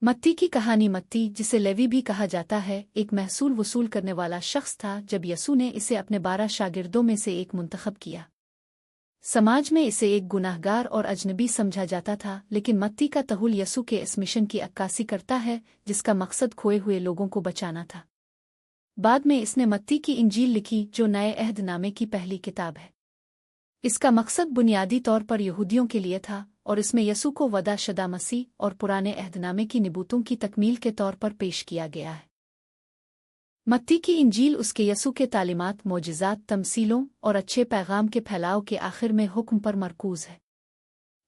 मत्ती की कहानी। मत्ती, जिसे लेवी भी कहा जाता है, एक महसूल वसूल करने वाला शख्स था जब यसू ने इसे अपने 12 शागिर्दों में से एक मुंतखब किया। समाज में इसे एक गुनाहगार और अजनबी समझा जाता था, लेकिन मत्ती का तहुल यसू के इस मिशन की अक्कासी करता है जिसका मकसद खोए हुए लोगों को बचाना था। बाद में इसने मत्ती की इंजील लिखी, जो नए अहदनामे की पहली किताब है। इसका मकसद बुनियादी तौर पर यहूदियों के लिए था और इसमें यसू को वदा शदा मसीह और पुराने अहदनामे की निबूतों की तकमील के तौर पर पेश किया गया है। मत्ती की इंजील उसके यसू के तालीमात, मोजिज़ात, तमसीलों और अच्छे पैगाम के फैलाव के आखिर में हुक्म पर मरकूज है।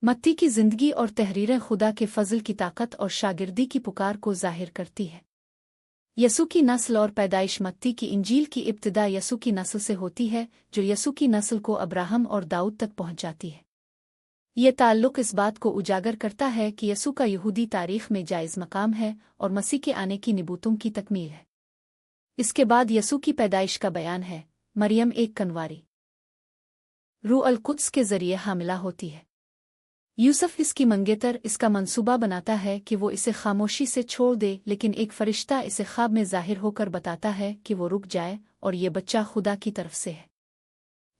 मत्ती की ज़िंदगी और तहरीरें खुदा के फजल की ताकत और शागिर्दी की पुकार को जाहिर करती है। यसू की नस्ल और पैदाइश। मत्ती की इंजील की इब्तिदा यसू की नस्ल से होती है, जो यसू की नस्ल को अब्राहम और दाऊद तक पहुंच जाती है। ये ताल्लुक इस बात को उजागर करता है कि यसू का यहूदी तारीख में जायज़ मकाम है और मसीह के आने की निबूतों की तकमील है। इसके बाद यसू की पैदाइश का बयान है। मरियम एक कनवारी रूह अल कुद्स के ज़रिए हामिला होती है। यूसुफ इसकी मंगेतर इसका मंसूबा बनाता है कि वो इसे खामोशी से छोड़ दे, लेकिन एक फरिश्ता इसे ख्वाब में जाहिर होकर बताता है कि वो रुक जाए और ये बच्चा खुदा की तरफ से है।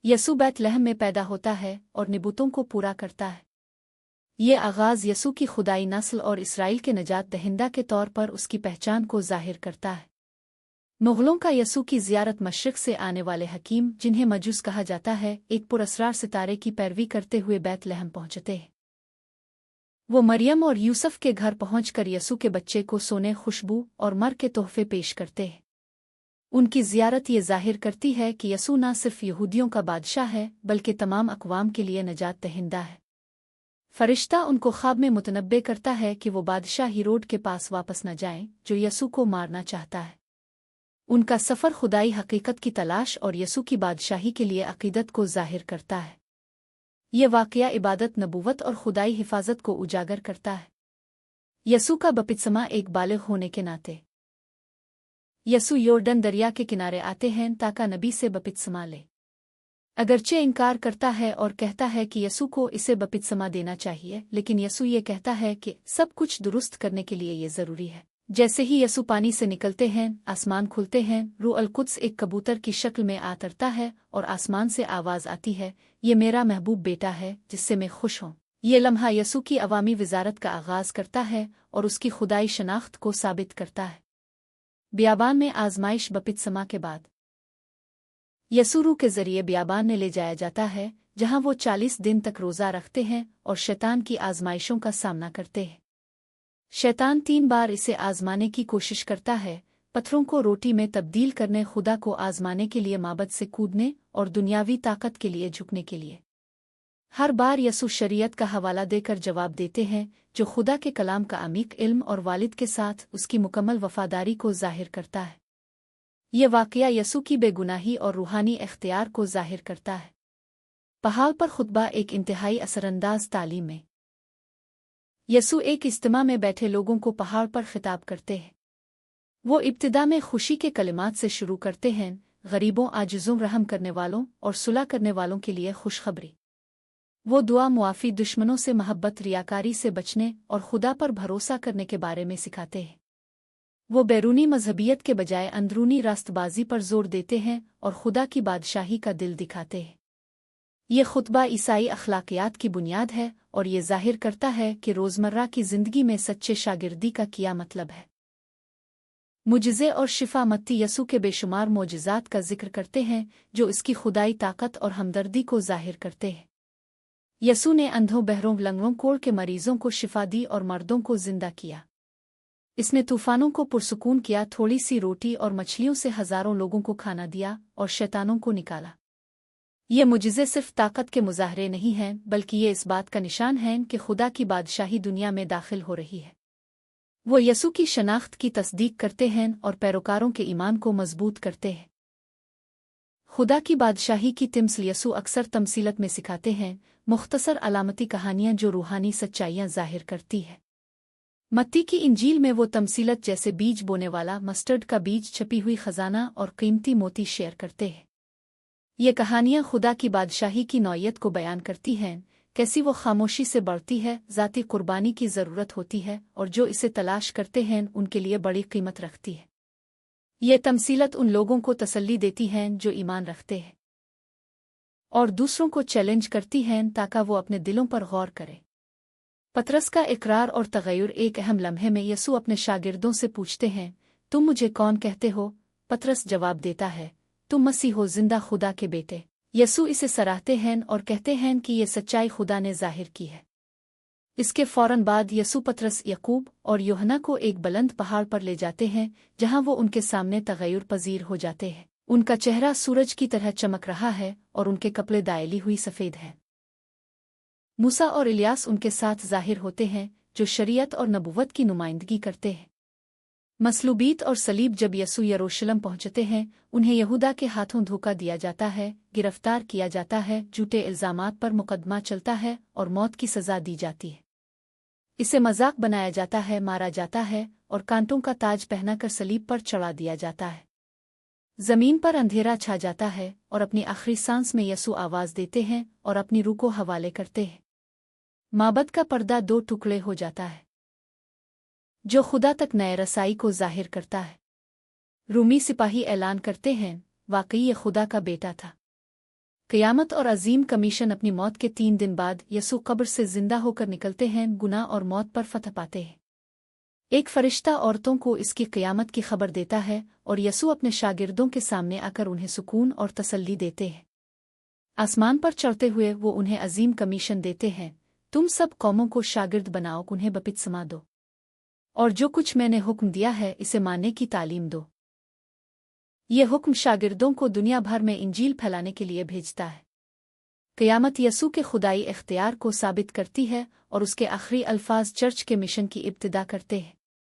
यसू बैतलहम में पैदा होता है और निबूतों को पूरा करता है। ये आगाज़ यसू की खुदाई नस्ल और इसराइल के नजात दहिंदा के तौर पर उसकी पहचान को जाहिर करता है। मुग़लों का यसू की ज़ियारत मशरिक़ से आने वाले हकीम, जिन्हें मजूस कहा जाता है, एक पुरअसरार सितारे की पैरवी करते हुए बैतलहम पहुंचते हैं। वो मरियम और यूसुफ के घर पहुंचकर यसू के बच्चे को सोने, खुशबू और मर के तोहफे पेश करते हैं। उनकी ज़ियारत ये जाहिर करती है कि यसू न सिर्फ यहूदियों का बादशाह है, बल्कि तमाम अक़वाम के लिए नजात दहिंदा है। फरिश्ता उनको ख्वाब में मुतनब्बे करता है कि वो बादशाह हीरोड के पास वापस न जाएं, जो यसू को मारना चाहता है। उनका सफ़र खुदाई हकीकत की तलाश और यसू की बादशाही के लिए अक़ीदत को जाहिर करता है। ये वाक़या इबादत, नबूवत और खुदाई हिफाजत को उजागर करता है। यसू का बपतिस्मा एक बालिग़ होने के नाते। यसू योर्डन दरिया के किनारे आते हैं ताकि नबी से बपतिस्मा ले। अगरचे इनकार करता है और कहता है कि यसू को इसे बपतिस्मा देना चाहिए, लेकिन यसू ये कहता है कि सब कुछ दुरुस्त करने के लिए ये ज़रूरी है। जैसे ही यसू पानी से निकलते हैं, आसमान खुलते हैं। रूह अल कुद्स एक कबूतर की शक्ल में आतरता है और आसमान से आवाज़ आती है, ये मेरा महबूब बेटा है जिससे मैं खुश हूँ। ये लम्हा यसू की अवामी विजारत का आगाज़ करता है और उसकी खुदाई शनाख्त को साबित करता है। बियाबान में आजमाइश। बपतिस्मा के बाद यसू रूह के ज़रिए बियाबान में ले जाया जाता है, जहाँ वो 40 दिन तक रोज़ा रखते हैं और शैतान की आजमाइशों का सामना करते हैं। शैतान 3 बार इसे आजमाने की कोशिश करता है, पत्थरों को रोटी में तब्दील करने, खुदा को आजमाने के लिए माबद से कूदने और दुनियावी ताकत के लिए झुकने के लिए। हर बार यसू शरीयत का हवाला देकर जवाब देते हैं, जो खुदा के कलाम का अमीक इल्म और वालिद के साथ उसकी मुकम्मल वफादारी को जाहिर करता है। ये वाक़या यसू की बेगुनाही और रूहानी इख्तियार को जाहिर करता है। पहाड़ पर खुतबा एक इंतहाई असरअंदाज तालीम में। यसू एक इज्तिमा में बैठे लोगों को पहाड़ पर खिताब करते हैं। वो इब्तिदा में खुशी के कलिमात से शुरू करते हैं, गरीबों, आजिज़ों, रहम करने वालों और सुलह करने वालों के लिए खुशखबरी। वो दुआ, मुआफ़ी, दुश्मनों से महब्बत, रियाकारी से बचने और खुदा पर भरोसा करने के बारे में सिखाते हैं। वो बैरूनी मजहबियत के बजाय अंदरूनी रास्तबाजी पर जोर देते हैं और खुदा की बादशाही का दिल दिखाते हैं। ये खुतबा ईसाई अखलाकियात की बुनियाद है और ये जाहिर करता है कि रोज़मर्रा की ज़िंदगी में सच्चे शागिर्दी का क्या मतलब है। मुजिज़े और शिफा। मत्ती यसू के बेशुमार मोजिज़ात का जिक्र करते हैं, जो इसकी खुदाई ताकत और हमदर्दी को जाहिर करते हैं। यसू ने अंधों, बहरों, लंगड़ों, कोढ़ के मरीजों को शिफा दी और मर्दों को जिंदा किया। इसने तूफानों को पुरसुकून किया, थोड़ी सी रोटी और मछलियों से हज़ारों लोगों को खाना दिया और शैतानों को निकाला। ये मुजिज़े सिर्फ ताकत के मुजाहरे नहीं हैं, बल्कि ये इस बात का निशान हैं कि खुदा की बादशाही दुनिया में दाखिल हो रही है। वो यसू की शनाख्त की तस्दीक करते हैं और पैरोकारों के ईमान को मजबूत करते हैं। खुदा की बादशाही की तिम्सल यसू अक्सर तमसीलत में सिखाते हैं, मुख्तसर अलामती कहानियाँ जो रूहानी सच्चाइयाँ जाहिर करती है। मत्ती की इंजील में वो तमसीलत जैसे बीज बोने वाला, मस्टर्ड का बीज, छपी हुई खजाना और कीमती मोती शेयर करते हैं। ये कहानियाँ खुदा की बादशाही की नौयत को बयान करती हैं कैसी वो खामोशी से बढ़ती है, ज़ाती कुर्बानी की ज़रूरत होती है और जो इसे तलाश करते हैं उनके लिए बड़ी कीमत रखती है। ये तमसीलत उन लोगों को तसल्ली देती हैं जो ईमान रखते हैं और दूसरों को चैलेंज करती हैं ताकि वो अपने दिलों पर गौर करें। पतरस का इकरार और तगय्युर एक अहम लम्हे में यसू अपने शागिर्दों से पूछते हैं, तुम मुझे कौन कहते हो? पतरस जवाब देता है, तुम मसीह हो, जिंदा खुदा के बेटे। यसू इसे सराहते हैं और कहते हैं कि ये सच्चाई खुदा ने जाहिर की है। इसके फौरन बाद यसू पतरस, याकूब और यूहन्ना को एक बुलंद पहाड़ पर ले जाते हैं जहां वो उनके सामने तगय्युर पजीर हो जाते हैं। उनका चेहरा सूरज की तरह चमक रहा है और उनके कपड़े दायली हुई सफ़ेद हैं। मूसा और इलियास उनके साथ जाहिर होते हैं जो शरीयत और नबुव्वत की नुमाइंदगी करते हैं। मसलूबीत और सलीब। जब यसू यरूशलेम पहुंचते हैं उन्हें यहूदा के हाथों धोखा दिया जाता है, गिरफ्तार किया जाता है, झूठे इल्जामात पर मुकदमा चलता है और मौत की सज़ा दी जाती है। इसे मजाक बनाया जाता है, मारा जाता है और कांटों का ताज पहनाकर सलीब पर चढ़ा दिया जाता है। ज़मीन पर अंधेरा छा जाता है और अपनी आखिरी सांस में यसू आवाज़ देते हैं और अपनी रूह को हवाले करते हैं। माबद का पर्दा दो टुकड़े हो जाता है जो खुदा तक नए रसाई को जाहिर करता है। रूमी सिपाही ऐलान करते हैं, वाकई ये खुदा का बेटा था। क़यामत और अजीम कमीशन। अपनी मौत के 3 दिन बाद यसू कब्र से जिंदा होकर निकलते हैं, गुनाह और मौत पर फतह पाते हैं। एक फरिश्ता औरतों को इसकी क़यामत की खबर देता है और यसू अपने शागिर्दों के सामने आकर उन्हें सुकून और तसल्ली देते हैं। आसमान पर चढ़ते हुए वो उन्हें अजीम कमीशन देते हैं, तुम सब कौमों को शागिर्द बनाओ, उन्हें बपतिस्मा दो और जो कुछ मैंने हुक्म दिया है इसे मानने की तालीम दो। ये हुक्म शागिर्दों को दुनिया भर में इंजील फैलाने के लिए भेजता है। क़यामत यसू के खुदाई इख्तियार को साबित करती है और उसके आखिरी अल्फाज चर्च के मिशन की इब्तिदा करते हैं।